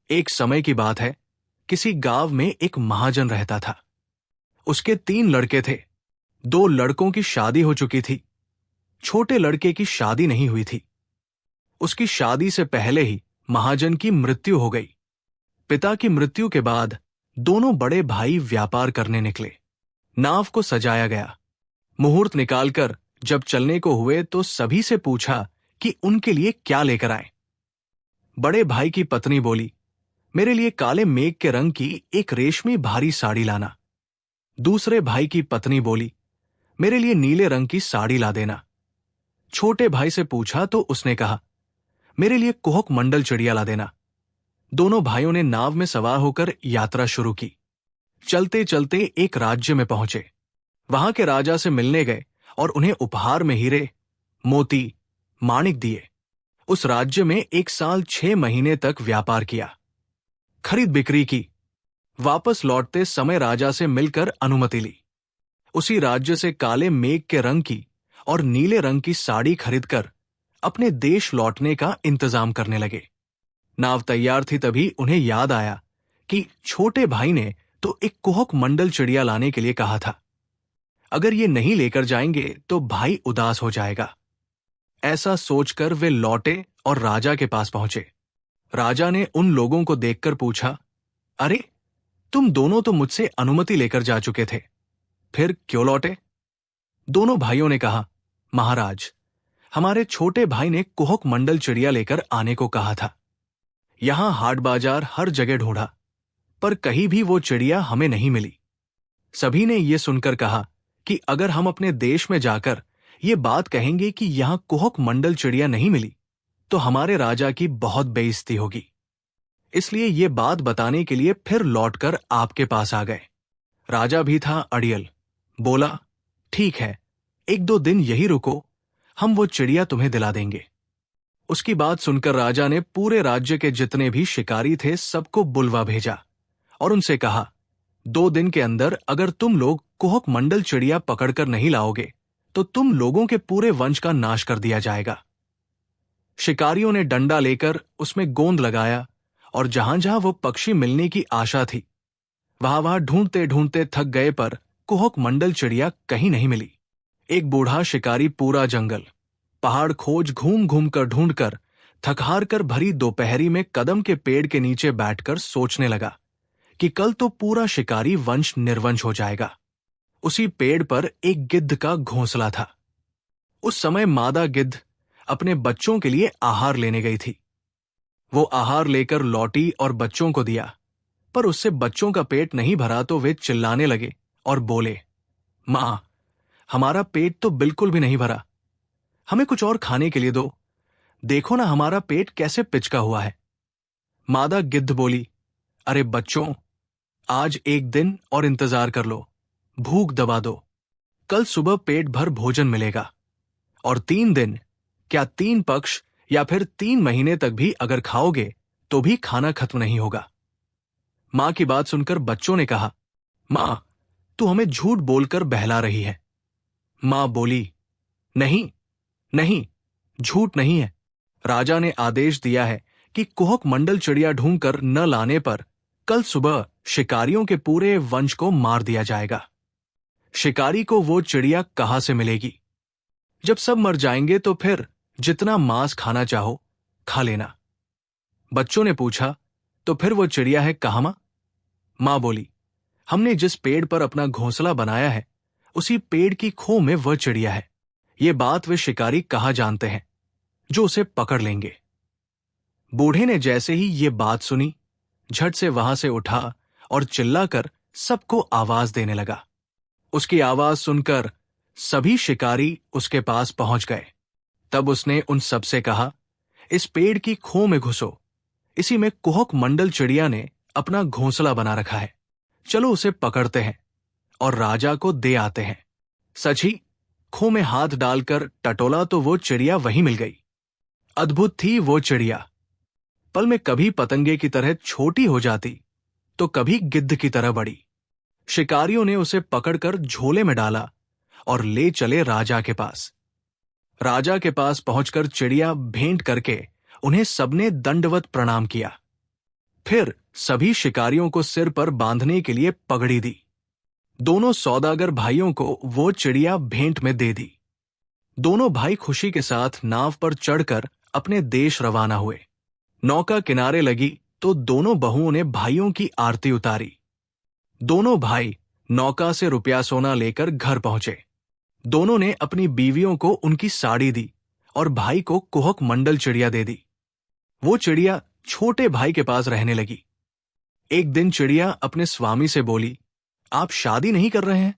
एक समय की बात है, किसी गांव में एक महाजन रहता था। उसके 3 लड़के थे। 2 लड़कों की शादी हो चुकी थी। छोटे लड़के की शादी नहीं हुई थी। उसकी शादी से पहले ही महाजन की मृत्यु हो गई। पिता की मृत्यु के बाद दोनों बड़े भाई व्यापार करने निकले। नाव को सजाया गया। मुहूर्त निकालकर जब चलने को हुए तो सभी से पूछा कि उनके लिए क्या लेकर आए। बड़े भाई की पत्नी बोली, मेरे लिए काले मेघ के रंग की एक रेशमी भारी साड़ी लाना। दूसरे भाई की पत्नी बोली, मेरे लिए नीले रंग की साड़ी ला देना। छोटे भाई से पूछा तो उसने कहा, मेरे लिए कुहक मंडल चिड़िया ला देना। दोनों भाइयों ने नाव में सवार होकर यात्रा शुरू की। चलते चलते एक राज्य में पहुंचे। वहां के राजा से मिलने गए और उन्हें उपहार में हीरे, मोती, माणिक दिए। उस राज्य में 1 साल 6 महीने तक व्यापार किया, खरीद बिक्री की। वापस लौटते समय राजा से मिलकर अनुमति ली। उसी राज्य से काले मेघ के रंग की और नीले रंग की साड़ी खरीदकर अपने देश लौटने का इंतजाम करने लगे। नाव तैयार थी तभी उन्हें याद आया कि छोटे भाई ने तो एक कुहक मंडल चिड़िया लाने के लिए कहा था। अगर ये नहीं लेकर जाएंगे तो भाई उदास हो जाएगा। ऐसा सोचकर वे लौटे और राजा के पास पहुंचे। राजा ने उन लोगों को देखकर पूछा, अरे, तुम दोनों तो मुझसे अनुमति लेकर जा चुके थे, फिर क्यों लौटे? दोनों भाइयों ने कहा, महाराज, हमारे छोटे भाई ने कुहक मंडल चिड़िया लेकर आने को कहा था। यहां हाट बाजार हर जगह ढूंढा, पर कहीं भी वो चिड़िया हमें नहीं मिली। सभी ने यह सुनकर कहा कि अगर हम अपने देश में जाकर ये बात कहेंगे कि यहां कुहक मंडल चिड़िया नहीं मिली तो हमारे राजा की बहुत बेइज्जती होगी। इसलिए ये बात बताने के लिए फिर लौटकर आपके पास आ गए। राजा भी था अड़ियल। बोला, ठीक है, 1-2 दिन यही रुको, हम वो चिड़िया तुम्हें दिला देंगे। उसकी बात सुनकर राजा ने पूरे राज्य के जितने भी शिकारी थे सबको बुलवा भेजा और उनसे कहा, 2 दिन के अंदर अगर तुम लोग कुहक मंडल चिड़िया पकड़कर नहीं लाओगे तो तुम लोगों के पूरे वंश का नाश कर दिया जाएगा। शिकारियों ने डंडा लेकर उसमें गोंद लगाया और जहां जहां वो पक्षी मिलने की आशा थी वहां वहां ढूंढते ढूंढते थक गए, पर कुहक मंडल चिड़िया कहीं नहीं मिली। एक बूढ़ा शिकारी पूरा जंगल, पहाड़ खोज घूम घूम कर ढूंढकर थक हार कर भरी दोपहरी में कदम के पेड़ के नीचे बैठकर सोचने लगा कि कल तो पूरा शिकारी वंश निर्वंश हो जाएगा। उसी पेड़ पर एक गिद्ध का घोंसला था। उस समय मादा गिद्ध अपने बच्चों के लिए आहार लेने गई थी। वो आहार लेकर लौटी और बच्चों को दिया, पर उससे बच्चों का पेट नहीं भरा तो वे चिल्लाने लगे और बोले, मां, हमारा पेट तो बिल्कुल भी नहीं भरा, हमें कुछ और खाने के लिए दो। देखो ना हमारा पेट कैसे पिचका हुआ है। मादा गिद्ध बोली, अरे बच्चों, आज 1 दिन और इंतजार कर लो, भूख दबा दो, कल सुबह पेट भर भोजन मिलेगा। और 3 दिन, क्या 3 पक्ष या फिर 3 महीने तक भी अगर खाओगे तो भी खाना खत्म नहीं होगा। मां की बात सुनकर बच्चों ने कहा, मां, तू हमें झूठ बोलकर बहला रही है। मां बोली, नहीं नहीं, झूठ नहीं है। राजा ने आदेश दिया है कि कुहक मंडल चिड़िया ढूंढकर न लाने पर कल सुबह शिकारियों के पूरे वंश को मार दिया जाएगा। शिकारी को वो चिड़िया कहां से मिलेगी? जब सब मर जाएंगे तो फिर जितना मांस खाना चाहो खा लेना। बच्चों ने पूछा, तो फिर वो चिड़िया है कहां मां? मां बोली, हमने जिस पेड़ पर अपना घोंसला बनाया है उसी पेड़ की खो में वह चिड़िया है। ये बात वे शिकारी कहाँ जानते हैं जो उसे पकड़ लेंगे। बूढ़े ने जैसे ही ये बात सुनी, झट से वहां से उठा और चिल्लाकर सबको आवाज देने लगा। उसकी आवाज सुनकर सभी शिकारी उसके पास पहुंच गए। तब उसने उन सब से कहा, इस पेड़ की खो में घुसो, इसी में कुहक मंडल चिड़िया ने अपना घोंसला बना रखा है। चलो उसे पकड़ते हैं और राजा को दे आते हैं। सच ही खो में हाथ डालकर टटोला तो वो चिड़िया वहीं मिल गई। अद्भुत थी वो चिड़िया। पल में कभी पतंगे की तरह छोटी हो जाती तो कभी गिद्ध की तरह बड़ी। शिकारियों ने उसे पकड़कर झोले में डाला और ले चले राजा के पास। राजा के पास पहुंचकर चिड़िया भेंट करके उन्हें सबने दंडवत प्रणाम किया। फिर सभी शिकारियों को सिर पर बांधने के लिए पगड़ी दी। दोनों सौदागर भाइयों को वो चिड़िया भेंट में दे दी। दोनों भाई खुशी के साथ नाव पर चढ़कर अपने देश रवाना हुए। नौका किनारे लगी तो दोनों बहुओं ने भाइयों की आरती उतारी। दोनों भाई नौका से रुपया सोना लेकर घर पहुंचे। दोनों ने अपनी बीवियों को उनकी साड़ी दी और भाई को कुहक मंडल चिड़िया दे दी। वो चिड़िया छोटे भाई के पास रहने लगी। एक दिन चिड़िया अपने स्वामी से बोली, आप शादी नहीं कर रहे हैं?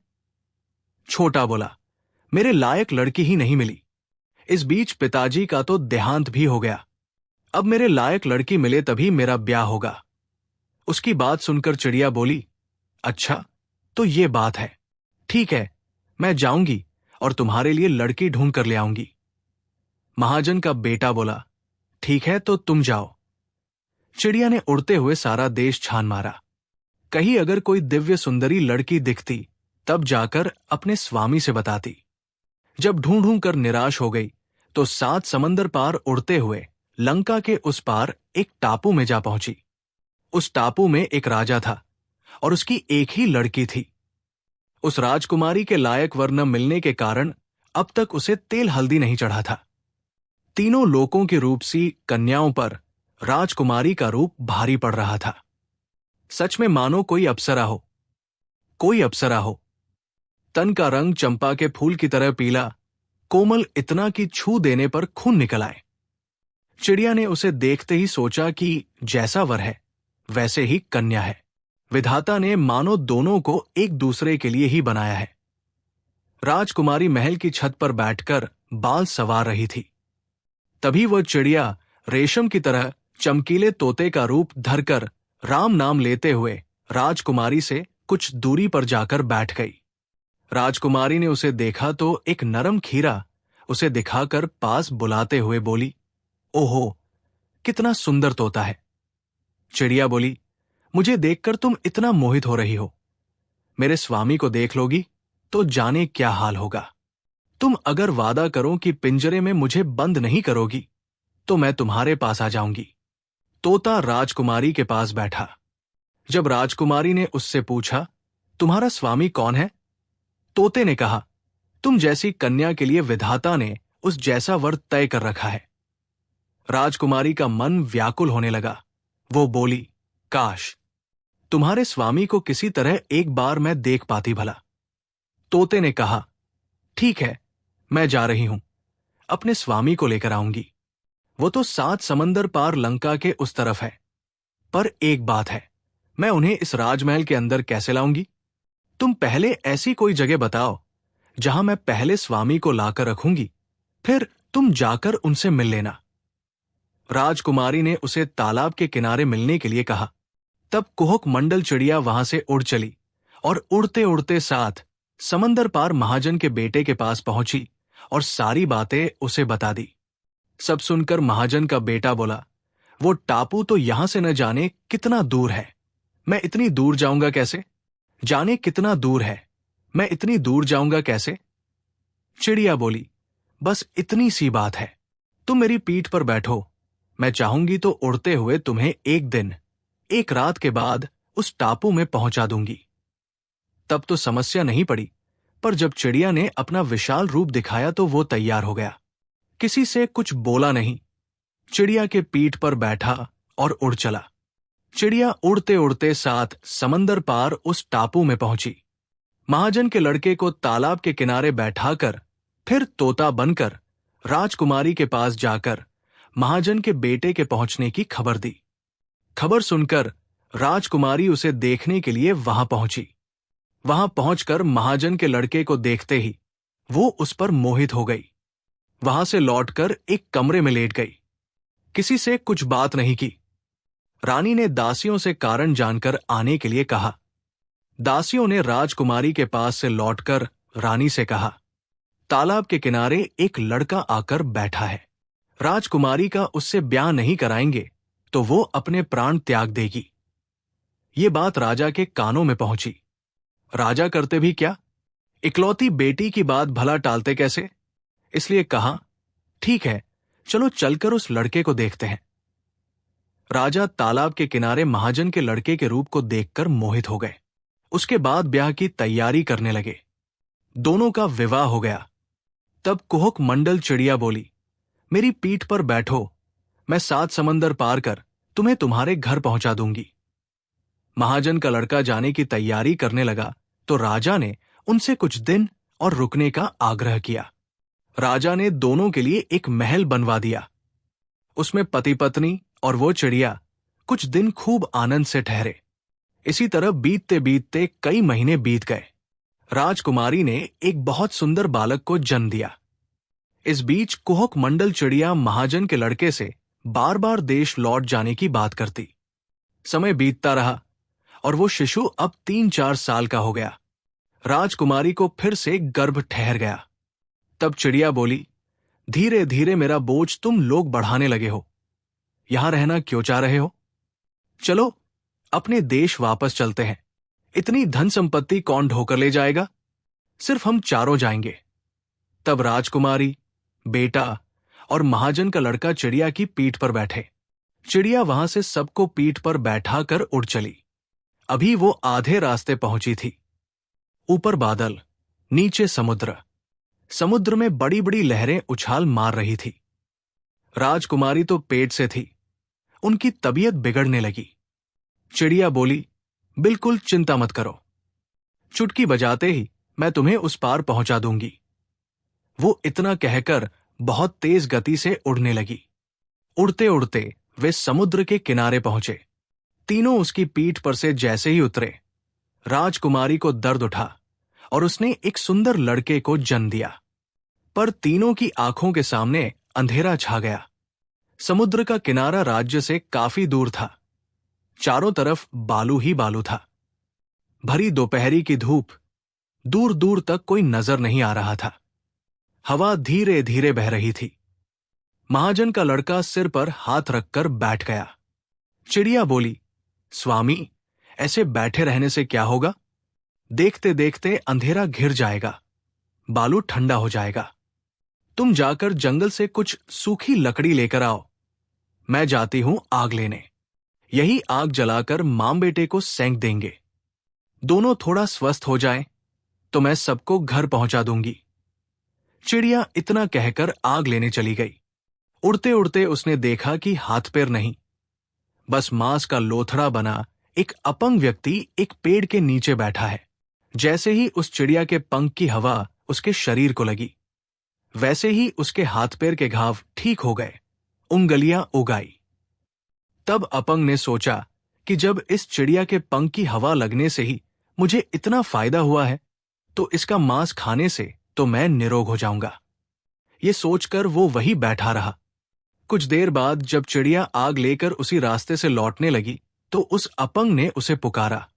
छोटा बोला, मेरे लायक लड़की ही नहीं मिली। इस बीच पिताजी का तो देहांत भी हो गया। अब मेरे लायक लड़की मिले तभी मेरा ब्याह होगा। उसकी बात सुनकर चिड़िया बोली, अच्छा तो ये बात है, ठीक है, मैं जाऊंगी और तुम्हारे लिए लड़की ढूंढ कर ले आऊंगी। महाजन का बेटा बोला, ठीक है तो तुम जाओ। चिड़िया ने उड़ते हुए सारा देश छान मारा। कहीं अगर कोई दिव्य सुंदरी लड़की दिखती तब जाकर अपने स्वामी से बताती। जब ढूंढ ढूंढ कर निराश हो गई तो 7 समंदर पार उड़ते हुए लंका के उस पार एक टापू में जा पहुंची। उस टापू में एक राजा था और उसकी एक ही लड़की थी। उस राजकुमारी के लायक वर न मिलने के कारण अब तक उसे तेल हल्दी नहीं चढ़ा था। तीनों लोकों की रूपसी कन्याओं पर राजकुमारी का रूप भारी पड़ रहा था। सच में मानो कोई अप्सरा हो, कोई अप्सरा हो। तन का रंग चंपा के फूल की तरह पीला, कोमल इतना कि छू देने पर खून निकल आए। चिड़िया ने उसे देखते ही सोचा कि जैसा वर है वैसे ही कन्या है। विधाता ने मानो दोनों को एक दूसरे के लिए ही बनाया है। राजकुमारी महल की छत पर बैठकर बाल संवार रही थी। तभी वह चिड़िया रेशम की तरह चमकीले तोते का रूप धरकर राम नाम लेते हुए राजकुमारी से कुछ दूरी पर जाकर बैठ गई। राजकुमारी ने उसे देखा तो एक नरम खीरा उसे दिखाकर पास बुलाते हुए बोली, ओहो, कितना सुंदर तोता है। चिड़िया बोली, मुझे देखकर तुम इतना मोहित हो रही हो। मेरे स्वामी को देख लोगी तो जाने क्या हाल होगा। तुम अगर वादा करो कि पिंजरे में मुझे बंद नहीं करोगी तो मैं तुम्हारे पास आ जाऊंगी। तोता राजकुमारी के पास बैठा। जब राजकुमारी ने उससे पूछा, तुम्हारा स्वामी कौन है? तोते ने कहा, तुम जैसी कन्या के लिए विधाता ने उस जैसा वर तय कर रखा है। राजकुमारी का मन व्याकुल होने लगा। वो बोली, काश तुम्हारे स्वामी को किसी तरह एक बार मैं देख पाती भला। तोते ने कहा, ठीक है, मैं जा रही हूं, अपने स्वामी को लेकर आऊंगी। वो तो 7 समंदर पार लंका के उस तरफ है। पर एक बात है, मैं उन्हें इस राजमहल के अंदर कैसे लाऊंगी? तुम पहले ऐसी कोई जगह बताओ जहां मैं पहले स्वामी को लाकर रखूंगी, फिर तुम जाकर उनसे मिल लेना। राजकुमारी ने उसे तालाब के किनारे मिलने के लिए कहा। तब कुहक मंडल चिड़िया वहां से उड़ चली और उड़ते उड़ते साथ समंदर पार महाजन के बेटे के पास पहुंची और सारी बातें उसे बता दी। सब सुनकर महाजन का बेटा बोला, वो टापू तो यहां से न जाने कितना दूर है। मैं इतनी दूर जाऊंगा कैसे? जाने कितना दूर है, मैं इतनी दूर जाऊंगा कैसे? चिड़िया बोली, बस इतनी सी बात है, तुम मेरी पीठ पर बैठो, मैं चाहूंगी तो उड़ते हुए तुम्हें एक दिन, एक रात के बाद उस टापू में पहुंचा दूंगी। तब तो समस्या नहीं पड़ी, पर जब चिड़िया ने अपना विशाल रूप दिखाया तो वो तैयार हो गया। किसी से कुछ बोला नहीं, चिड़िया के पीठ पर बैठा और उड़ चला। चिड़िया उड़ते उड़ते साथ समंदर पार उस टापू में पहुंची। महाजन के लड़के को तालाब के किनारे बैठाकर फिर तोता बनकर राजकुमारी के पास जाकर महाजन के बेटे के पहुंचने की खबर दी। खबर सुनकर राजकुमारी उसे देखने के लिए वहां पहुंची। वहां पहुंचकर महाजन के लड़के को देखते ही वो उस पर मोहित हो गई। वहां से लौटकर एक कमरे में लेट गई। किसी से कुछ बात नहीं की। रानी ने दासियों से कारण जानकर आने के लिए कहा। दासियों ने राजकुमारी के पास से लौटकर रानी से कहा, तालाब के किनारे एक लड़का आकर बैठा है। राजकुमारी का उससे ब्याह नहीं कराएंगे तो वो अपने प्राण त्याग देगी। ये बात राजा के कानों में पहुंची। राजा करते भी क्या, इकलौती बेटी की बात भला टालते कैसे? इसलिए कहा, ठीक है, चलो चलकर उस लड़के को देखते हैं। राजा तालाब के किनारे महाजन के लड़के के रूप को देखकर मोहित हो गए। उसके बाद ब्याह की तैयारी करने लगे। दोनों का विवाह हो गया। तब कुहुक मंडल चिड़िया बोली, मेरी पीठ पर बैठो, मैं 7 समंदर पार कर तुम्हें तुम्हारे घर पहुंचा दूंगी। महाजन का लड़का जाने की तैयारी करने लगा तो राजा ने उनसे कुछ दिन और रुकने का आग्रह किया। राजा ने दोनों के लिए एक महल बनवा दिया। उसमें पति पत्नी और वो चिड़िया कुछ दिन खूब आनंद से ठहरे। इसी तरह बीतते बीतते कई महीने बीत गए। राजकुमारी ने एक बहुत सुंदर बालक को जन्म दिया। इस बीच कुहुक मंडल चिड़िया महाजन के लड़के से बार बार देश लौट जाने की बात करती। समय बीतता रहा और वो शिशु अब 3-4 साल का हो गया। राजकुमारी को फिर से गर्भ ठहर गया। तब चिड़िया बोली, धीरे धीरे मेरा बोझ तुम लोग बढ़ाने लगे हो। यहां रहना क्यों चाह रहे हो? चलो अपने देश वापस चलते हैं। इतनी धन संपत्ति कौन ढोकर ले जाएगा? सिर्फ हम चारों जाएंगे। तब राजकुमारी, बेटा और महाजन का लड़का चिड़िया की पीठ पर बैठे। चिड़िया वहां से सबको पीठ पर बैठा कर उड़ चली। अभी वो आधे रास्ते पहुंची थी। ऊपर बादल, नीचे समुद्र। समुद्र में बड़ी बड़ी लहरें उछाल मार रही थी। राजकुमारी तो पेट से थी। उनकी तबीयत बिगड़ने लगी। चिड़िया बोली, बिल्कुल चिंता मत करो, चुटकी बजाते ही मैं तुम्हें उस पार पहुंचा दूंगी। वो इतना कहकर बहुत तेज गति से उड़ने लगी। उड़ते उड़ते वे समुद्र के किनारे पहुंचे। तीनों उसकी पीठ पर से जैसे ही उतरे, राजकुमारी को दर्द उठा और उसने एक सुंदर लड़के को जन्म दिया। पर तीनों की आंखों के सामने अंधेरा छा गया। समुद्र का किनारा राज्य से काफी दूर था। चारों तरफ बालू ही बालू था। भरी दोपहरी की धूप, दूर दूर तक कोई नजर नहीं आ रहा था। हवा धीरे धीरे बह रही थी। महाजन का लड़का सिर पर हाथ रखकर बैठ गया। चिड़िया बोली, स्वामी, ऐसे बैठे रहने से क्या होगा? देखते देखते अंधेरा घिर जाएगा, बालू ठंडा हो जाएगा। तुम जाकर जंगल से कुछ सूखी लकड़ी लेकर आओ। मैं जाती हूं आग लेने। यही आग जलाकर मां बेटे को सेंक देंगे। दोनों थोड़ा स्वस्थ हो जाएं, तो मैं सबको घर पहुंचा दूंगी। चिड़िया इतना कहकर आग लेने चली गई। उड़ते उड़ते उसने देखा कि हाथ पैर नहीं, बस मांस का लोथड़ा बना एक अपंग व्यक्ति एक पेड़ के नीचे बैठा है। जैसे ही उस चिड़िया के पंख की हवा उसके शरीर को लगी, वैसे ही उसके हाथ पैर के घाव ठीक हो गए, उंगलियां उग आई। तब अपंग ने सोचा कि जब इस चिड़िया के पंख की हवा लगने से ही मुझे इतना फायदा हुआ है, तो इसका मांस खाने से तो मैं निरोग हो जाऊंगा। ये सोचकर वो वही बैठा रहा। कुछ देर बाद जब चिड़िया आग लेकर उसी रास्ते से लौटने लगी, तो उस अपंग ने उसे पुकारा,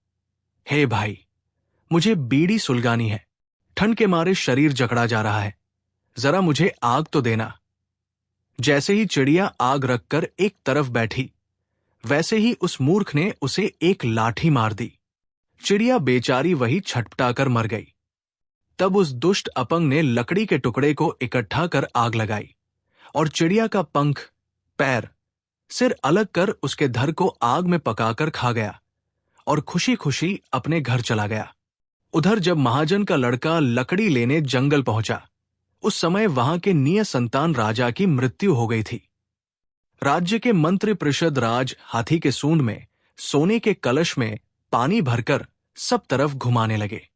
हे भाई, मुझे बीड़ी सुलगानी है। ठंड के मारे शरीर जकड़ा जा रहा है, जरा मुझे आग तो देना। जैसे ही चिड़िया आग रखकर एक तरफ बैठी, वैसे ही उस मूर्ख ने उसे एक लाठी मार दी। चिड़िया बेचारी वही छटपटाकर मर गई। तब उस दुष्ट अपंग ने लकड़ी के टुकड़े को इकट्ठा कर आग लगाई और चिड़िया का पंख, पैर, सिर अलग कर उसके धर को आग में पकाकर खा गया और खुशी खुशी अपने घर चला गया। उधर जब महाजन का लड़का लकड़ी लेने जंगल पहुंचा, उस समय वहां के निय संतान राजा की मृत्यु हो गई थी। राज्य के मंत्री परिषद राज हाथी के सूंड में सोने के कलश में पानी भरकर सब तरफ घुमाने लगे।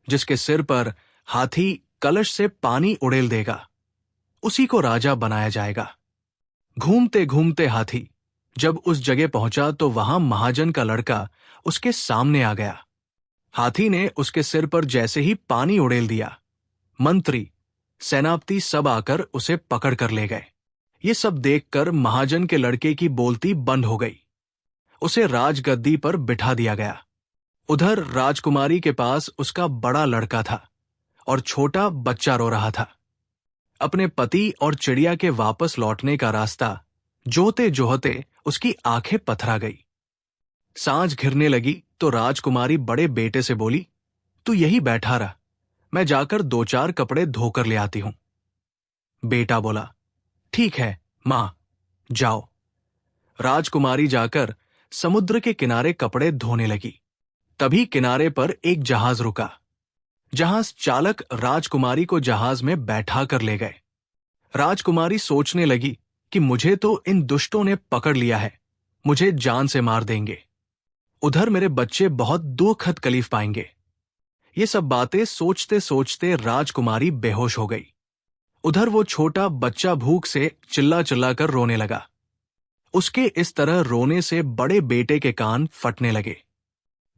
जिसके सिर पर हाथी कलश से पानी उड़ेल देगा, उसी को राजा बनाया जाएगा। घूमते घूमते हाथी जब उस जगह पहुंचा तो वहां महाजन का लड़का उसके सामने आ गया। हाथी ने उसके सिर पर जैसे ही पानी उड़ेल दिया, मंत्री, सेनापति सब आकर उसे पकड़ कर ले गए। ये सब देखकर महाजन के लड़के की बोलती बंद हो गई। उसे राजगद्दी पर बिठा दिया गया। उधर राजकुमारी के पास उसका बड़ा लड़का था और छोटा बच्चा रो रहा था। अपने पति और चिड़िया के वापस लौटने का रास्ता जोहते जोहते उसकी आंखें पथरा गई। सांझ घिरने लगी तो राजकुमारी बड़े बेटे से बोली, तू यही बैठा रह, मैं जाकर 2-4 कपड़े धोकर ले आती हूं। बेटा बोला, ठीक है मां, जाओ। राजकुमारी जाकर समुद्र के किनारे कपड़े धोने लगी। तभी किनारे पर एक जहाज रुका। जहाज चालक राजकुमारी को जहाज में बैठा कर ले गए। राजकुमारी सोचने लगी कि मुझे तो इन दुष्टों ने पकड़ लिया है, मुझे जान से मार देंगे। उधर मेरे बच्चे बहुत दुखद तकलीफ पाएंगे। ये सब बातें सोचते सोचते राजकुमारी बेहोश हो गई। उधर वो छोटा बच्चा भूख से चिल्ला चिल्ला कर रोने लगा। उसके इस तरह रोने से बड़े बेटे के कान फटने लगे।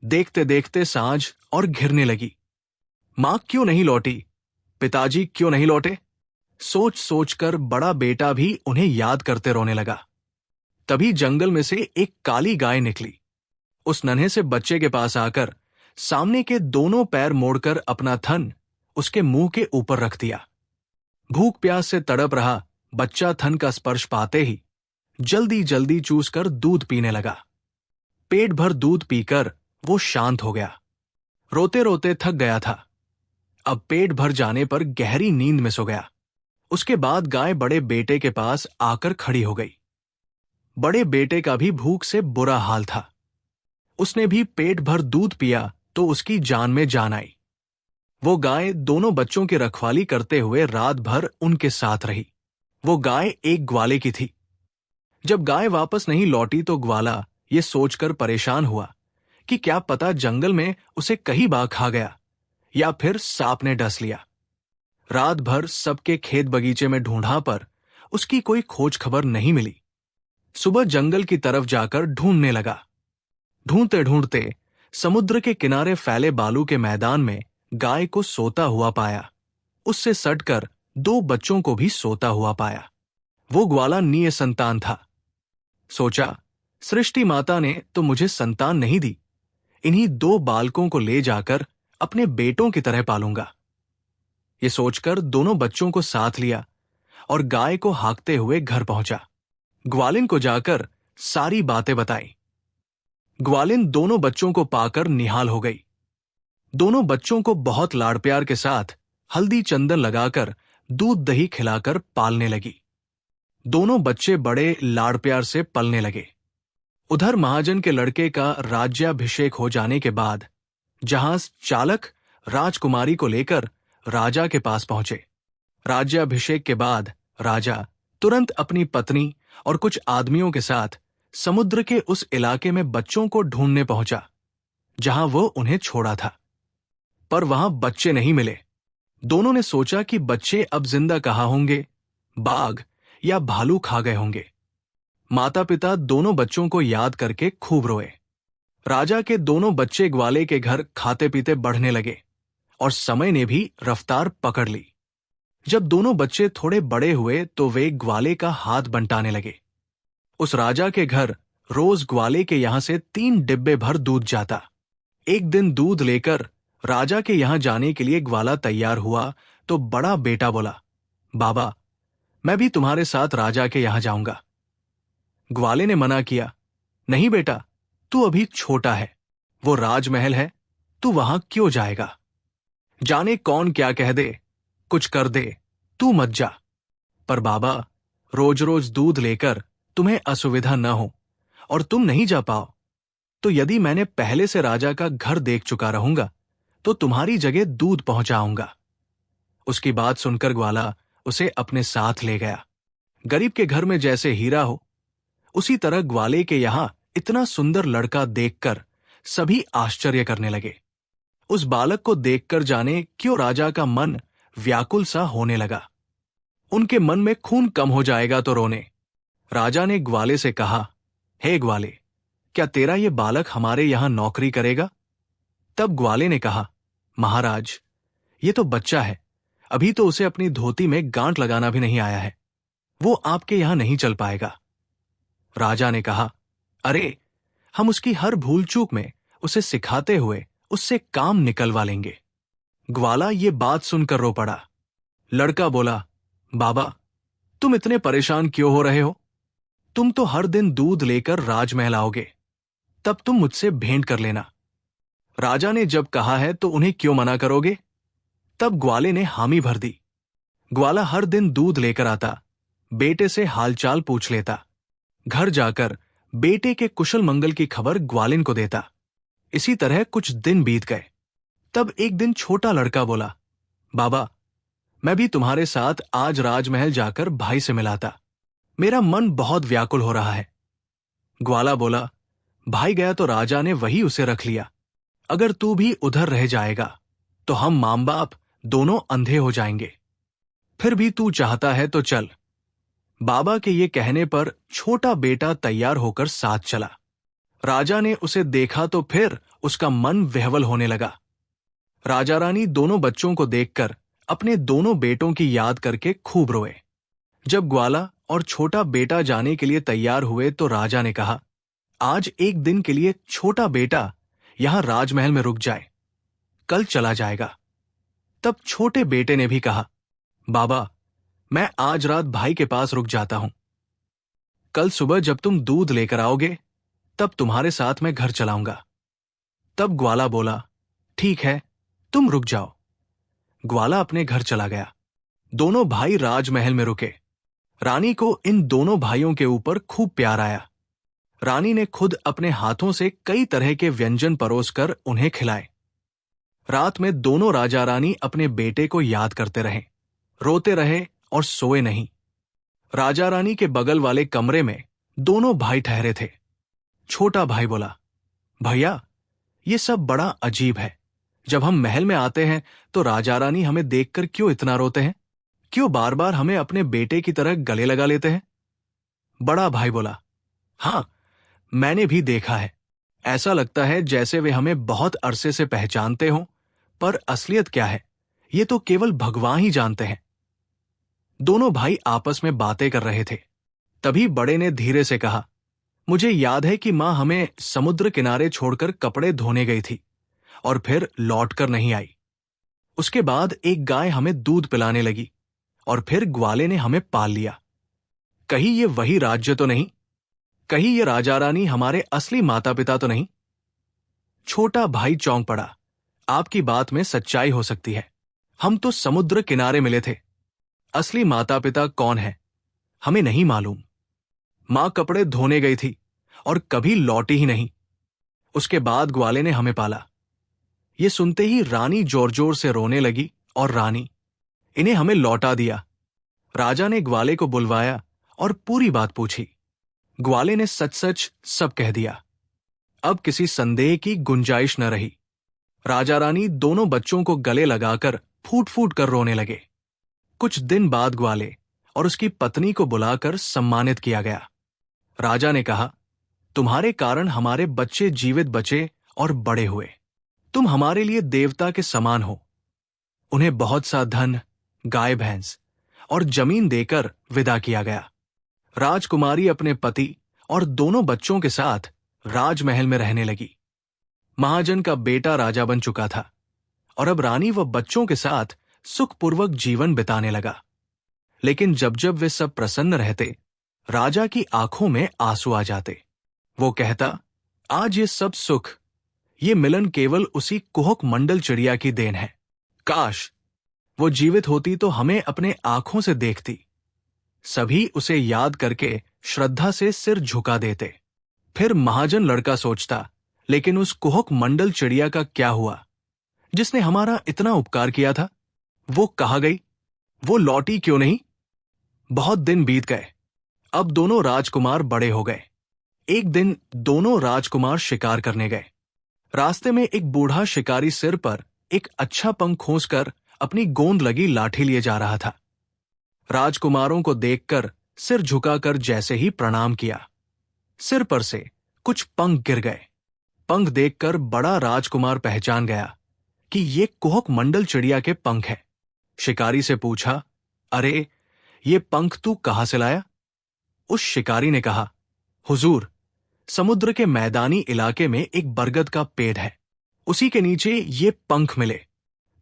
देखते देखते सांझ और घिरने लगी। मां क्यों नहीं लौटी, पिताजी क्यों नहीं लौटे? सोच सोचकर बड़ा बेटा भी उन्हें याद करते रोने लगा। तभी जंगल में से एक काली गाय निकली। उस नन्हे से बच्चे के पास आकर सामने के दोनों पैर मोड़कर अपना थन उसके मुंह के ऊपर रख दिया। भूख प्यास से तड़प रहा बच्चा थन का स्पर्श पाते ही जल्दी जल्दी चूसकर दूध पीने लगा। पेट भर दूध पीकर वो शांत हो गया। रोते रोते थक गया था। अब पेट भर जाने पर गहरी नींद में सो गया। उसके बाद गाय बड़े बेटे के पास आकर खड़ी हो गई। बड़े बेटे का भी भूख से बुरा हाल था। उसने भी पेट भर दूध पिया तो उसकी जान में जान आई। वो गाय दोनों बच्चों की रखवाली करते हुए रात भर उनके साथ रही। वो गाय एक ग्वाले की थी। जब गाय वापस नहीं लौटी तो ग्वाला ये सोचकर परेशान हुआ कि क्या पता जंगल में उसे कहीं बाघ खा गया या फिर सांप ने डस लिया। रात भर सबके खेत बगीचे में ढूंढा पर उसकी कोई खोज खबर नहीं मिली। सुबह जंगल की तरफ जाकर ढूंढने लगा। ढूंढते ढूंढते समुद्र के किनारे फैले बालू के मैदान में गाय को सोता हुआ पाया। उससे सटकर दो बच्चों को भी सोता हुआ पाया। वो ग्वाला निसंतान था। सोचा, सृष्टि माता ने तो मुझे संतान नहीं दी, इन्हीं दो बालकों को ले जाकर अपने बेटों की तरह पालूंगा। ये सोचकर दोनों बच्चों को साथ लिया और गाय को हाँकते हुए घर पहुंचा। ग्वालिन को जाकर सारी बातें बताई। ग्वालिन दोनों बच्चों को पाकर निहाल हो गई। दोनों बच्चों को बहुत लाड़ प्यार के साथ हल्दी चंदन लगाकर दूध दही खिलाकर पालने लगी। दोनों बच्चे बड़े लाड़ प्यार से पलने लगे। उधर महाजन के लड़के का राज्याभिषेक हो जाने के बाद जहाज चालक राजकुमारी को लेकर राजा के पास पहुंचे। राज्याभिषेक के बाद राजा तुरंत अपनी पत्नी और कुछ आदमियों के साथ समुद्र के उस इलाके में बच्चों को ढूंढने पहुंचा जहां वो उन्हें छोड़ा था। पर वहां बच्चे नहीं मिले। दोनों ने सोचा कि बच्चे अब जिंदा कहाँ होंगे, बाघ या भालू खा गए होंगे। माता पिता दोनों बच्चों को याद करके खूब रोए। राजा के दोनों बच्चे ग्वाले के घर खाते पीते बढ़ने लगे और समय ने भी रफ्तार पकड़ ली। जब दोनों बच्चे थोड़े बड़े हुए तो वे ग्वाले का हाथ बंटाने लगे। उस राजा के घर रोज ग्वाले के यहां से 3 डिब्बे भर दूध जाता। एक दिन दूध लेकर राजा के यहां जाने के लिए ग्वाला तैयार हुआ तो बड़ा बेटा बोला, बाबा, मैं भी तुम्हारे साथ राजा के यहां जाऊंगा। ग्वाले ने मना किया, नहीं बेटा, तू अभी छोटा है, वो राजमहल है, तू वहां क्यों जाएगा? जाने कौन क्या कह दे, कुछ कर दे, तू मत जा। पर बाबा, रोज रोज दूध लेकर तुम्हें असुविधा न हो और तुम नहीं जा पाओ तो यदि मैंने पहले से राजा का घर देख चुका रहूंगा तो तुम्हारी जगह दूध पहुंचाऊंगा। उसकी बात सुनकर ग्वाला उसे अपने साथ ले गया। गरीब के घर में जैसे हीरा हो, उसी तरह ग्वाले के यहां इतना सुंदर लड़का देखकर सभी आश्चर्य करने लगे। उस बालक को देखकर जाने क्यों राजा का मन व्याकुल सा होने लगा। उनके मन में खून कम हो जाएगा तो रोने। राजा ने ग्वाले से कहा, हे ग्वाले, क्या तेरा ये बालक हमारे यहां नौकरी करेगा? तब ग्वाले ने कहा, महाराज, ये तो बच्चा है, अभी तो उसे अपनी धोती में गांठ लगाना भी नहीं आया है, वो आपके यहां नहीं चल पाएगा। राजा ने कहा, अरे, हम उसकी हर भूल चूक में उसे सिखाते हुए उससे काम निकलवा लेंगे। ग्वाला ये बात सुनकर रो पड़ा। लड़का बोला, बाबा, तुम इतने परेशान क्यों हो रहे हो? तुम तो हर दिन दूध लेकर राजमहल आओगे, तब तुम मुझसे भेंट कर लेना। राजा ने जब कहा है तो उन्हें क्यों मना करोगे? तब ग्वाले ने हामी भर दी। ग्वाला हर दिन दूध लेकर आता, बेटे से हालचाल पूछ लेता, घर जाकर बेटे के कुशल मंगल की खबर ग्वालिन को देता। इसी तरह कुछ दिन बीत गए। तब एक दिन छोटा लड़का बोला, बाबा, मैं भी तुम्हारे साथ आज राजमहल जाकर भाई से मिलाता। मेरा मन बहुत व्याकुल हो रहा है। ग्वाला बोला, भाई गया तो राजा ने वही उसे रख लिया। अगर तू भी उधर रह जाएगा तो हम मां बाप दोनों अंधे हो जाएंगे। फिर भी तू चाहता है तो चल। बाबा के ये कहने पर छोटा बेटा तैयार होकर साथ चला। राजा ने उसे देखा तो फिर उसका मन विह्वल होने लगा। राजा रानी दोनों बच्चों को देखकर अपने दोनों बेटों की याद करके खूब रोए। जब ग्वाला और छोटा बेटा जाने के लिए तैयार हुए तो राजा ने कहा, आज एक दिन के लिए छोटा बेटा यहां राजमहल में रुक जाए, कल चला जाएगा। तब छोटे बेटे ने भी कहा, बाबा, मैं आज रात भाई के पास रुक जाता हूं। कल सुबह जब तुम दूध लेकर आओगे तब तुम्हारे साथ मैं घर चलाऊंगा। तब ग्वाला बोला, ठीक है, तुम रुक जाओ। ग्वाला अपने घर चला गया। दोनों भाई राजमहल में रुके। रानी को इन दोनों भाइयों के ऊपर खूब प्यार आया। रानी ने खुद अपने हाथों से कई तरह के व्यंजन परोसकर उन्हें खिलाए। रात में दोनों राजा रानी अपने बेटे को याद करते रहे, रोते रहे और सोए नहीं। राजा रानी के बगल वाले कमरे में दोनों भाई ठहरे थे। छोटा भाई बोला, भैया, ये सब बड़ा अजीब है। जब हम महल में आते हैं तो राजा रानी हमें देखकर क्यों इतना रोते हैं? क्यों बार बार हमें अपने बेटे की तरह गले लगा लेते हैं? बड़ा भाई बोला, हाँ, मैंने भी देखा है। ऐसा लगता है जैसे वे हमें बहुत अरसे से पहचानते हों, पर असलियत क्या है ये तो केवल भगवान ही जानते हैं। दोनों भाई आपस में बातें कर रहे थे। तभी बड़े ने धीरे से कहा, मुझे याद है कि मां हमें समुद्र किनारे छोड़कर कपड़े धोने गई थी और फिर लौटकर नहीं आई। उसके बाद एक गाय हमें दूध पिलाने लगी और फिर ग्वाले ने हमें पाल लिया। कहीं ये वही राज्य तो नहीं? कहीं ये राजा रानी हमारे असली माता पिता तो नहीं? छोटा भाई चौंक पड़ा। आपकी बात में सच्चाई हो सकती है। हम तो समुद्र किनारे मिले थे। असली माता पिता कौन है हमें नहीं मालूम। मां कपड़े धोने गई थी और कभी लौटी ही नहीं। उसके बाद ग्वाले ने हमें पाला। ये सुनते ही रानी जोर जोर से रोने लगी और रानी, इन्हें हमें लौटा दिया। राजा ने ग्वाले को बुलवाया और पूरी बात पूछी। ग्वाले ने सच सच सब कह दिया। अब किसी संदेह की गुंजाइश न रही। राजा रानी दोनों बच्चों को गले लगाकर फूट फूट कर रोने लगे। कुछ दिन बाद ग्वाले और उसकी पत्नी को बुलाकर सम्मानित किया गया। राजा ने कहा, तुम्हारे कारण हमारे बच्चे जीवित बचे और बड़े हुए। तुम हमारे लिए देवता के समान हो। उन्हें बहुत सा धन, गाय भैंस और जमीन देकर विदा किया गया। राजकुमारी अपने पति और दोनों बच्चों के साथ राजमहल में रहने लगी। महाजन का बेटा राजा बन चुका था और अब रानी व बच्चों के साथ सुखपूर्वक जीवन बिताने लगा। लेकिन जब जब वे सब प्रसन्न रहते, राजा की आंखों में आंसू आ जाते। वो कहता, आज ये सब सुख, ये मिलन केवल उसी कुहक मंडल चिड़िया की देन है। काश वो जीवित होती तो हमें अपने आंखों से देखती। सभी उसे याद करके श्रद्धा से सिर झुका देते। फिर महाजन लड़का सोचता, लेकिन उस कुहक मंडल चिड़िया का क्या हुआ जिसने हमारा इतना उपकार किया था? वो कहाँ गई? वो लौटी क्यों नहीं? बहुत दिन बीत गए। अब दोनों राजकुमार बड़े हो गए। एक दिन दोनों राजकुमार शिकार करने गए। रास्ते में एक बूढ़ा शिकारी सिर पर एक अच्छा पंख खोसकर अपनी गोंद लगी लाठी लिए जा रहा था। राजकुमारों को देखकर सिर झुकाकर जैसे ही प्रणाम किया, सिर पर से कुछ पंख गिर गए। पंख देखकर बड़ा राजकुमार पहचान गया कि ये कुहक मंडल चिड़िया के पंख हैं। शिकारी से पूछा, अरे ये पंख तू कहां से लाया? उस शिकारी ने कहा, हुजूर, समुद्र के मैदानी इलाके में एक बरगद का पेड़ है, उसी के नीचे ये पंख मिले।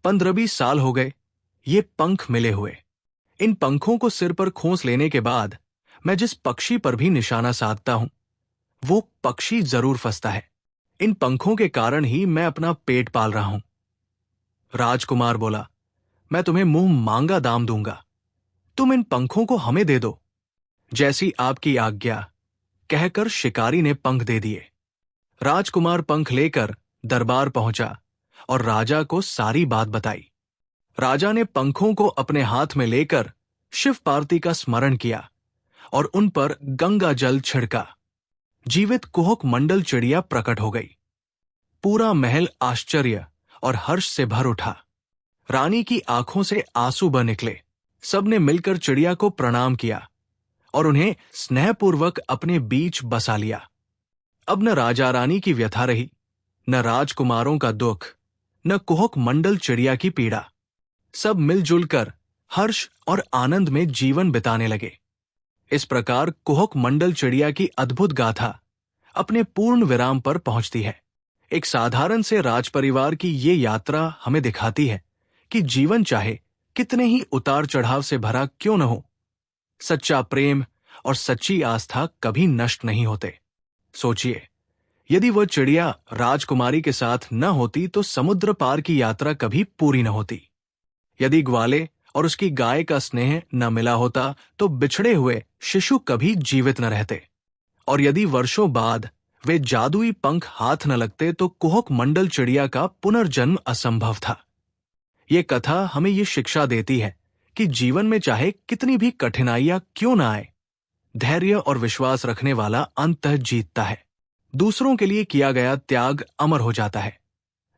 15-20 साल हो गए ये पंख मिले हुए। इन पंखों को सिर पर खोस लेने के बाद मैं जिस पक्षी पर भी निशाना साधता हूं वो पक्षी जरूर फंसता है। इन पंखों के कारण ही मैं अपना पेट पाल रहा हूं। राजकुमार बोला, मैं तुम्हें मुंह मांगा दाम दूंगा। तुम इन पंखों को हमें दे दो। जैसी आपकी आज्ञा। कहकर शिकारी ने पंख दे दिए। राजकुमार पंख लेकर दरबार पहुंचा और राजा को सारी बात बताई। राजा ने पंखों को अपने हाथ में लेकर शिव पार्वती का स्मरण किया और उन पर गंगा जल छिड़का। जीवित कुहक मंडल चिड़िया प्रकट हो गई। पूरा महल आश्चर्य और हर्ष से भर उठा। रानी की आंखों से आंसू बह निकले। सबने मिलकर चिड़िया को प्रणाम किया और उन्हें स्नेहपूर्वक अपने बीच बसा लिया। अब न राजा रानी की व्यथा रही, न राजकुमारों का दुख, न कुहक मंडल चिड़िया की पीड़ा। सब मिलजुल कर हर्ष और आनंद में जीवन बिताने लगे। इस प्रकार कुहक मंडल चिड़िया की अद्भुत गाथा अपने पूर्ण विराम पर पहुंचती है। एक साधारण से राजपरिवार की ये यात्रा हमें दिखाती है कि जीवन चाहे कितने ही उतार चढ़ाव से भरा क्यों न हो, सच्चा प्रेम और सच्ची आस्था कभी नष्ट नहीं होते। सोचिए, यदि वह चिड़िया राजकुमारी के साथ न होती तो समुद्र पार की यात्रा कभी पूरी न होती। यदि ग्वाले और उसकी गाय का स्नेह न मिला होता तो बिछड़े हुए शिशु कभी जीवित न रहते। और यदि वर्षों बाद वे जादुई पंख हाथ न लगते तो कुहक मंडल चिड़िया का पुनर्जन्म असंभव था। ये कथा हमें ये शिक्षा देती है कि जीवन में चाहे कितनी भी कठिनाइयां क्यों न आए, धैर्य और विश्वास रखने वाला अंततः जीतता है। दूसरों के लिए किया गया त्याग अमर हो जाता है।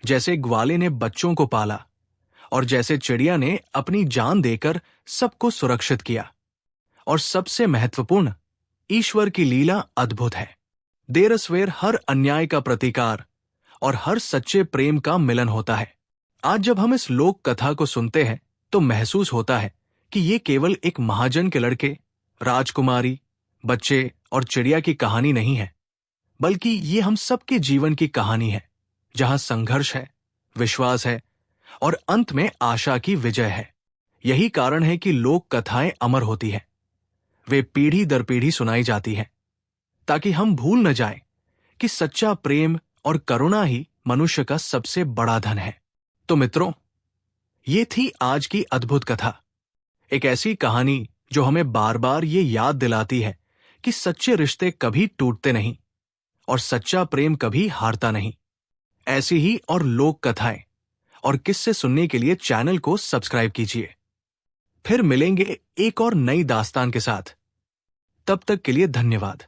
जैसे ग्वाले ने बच्चों को पाला और जैसे चिड़िया ने अपनी जान देकर सबको सुरक्षित किया। और सबसे महत्वपूर्ण, ईश्वर की लीला अद्भुत है। देर सवेर हर अन्याय का प्रतिकार और हर सच्चे प्रेम का मिलन होता है। आज जब हम इस लोक कथा को सुनते हैं तो महसूस होता है कि ये केवल एक महाजन के लड़के, राजकुमारी, बच्चे और चिड़िया की कहानी नहीं है, बल्कि ये हम सबके जीवन की कहानी है, जहां संघर्ष है, विश्वास है और अंत में आशा की विजय है। यही कारण है कि लोक कथाएं अमर होती हैं। वे पीढ़ी दर पीढ़ी सुनाई जाती हैं, ताकि हम भूल न जाएं कि सच्चा प्रेम और करुणा ही मनुष्य का सबसे बड़ा धन है। तो मित्रों, ये थी आज की अद्भुत कथा। एक ऐसी कहानी जो हमें बार बार ये याद दिलाती है कि सच्चे रिश्ते कभी टूटते नहीं और सच्चा प्रेम कभी हारता नहीं। ऐसी ही और लोक कथाएं और किस्से सुनने के लिए चैनल को सब्सक्राइब कीजिए। फिर मिलेंगे एक और नई दास्तान के साथ। तब तक के लिए धन्यवाद।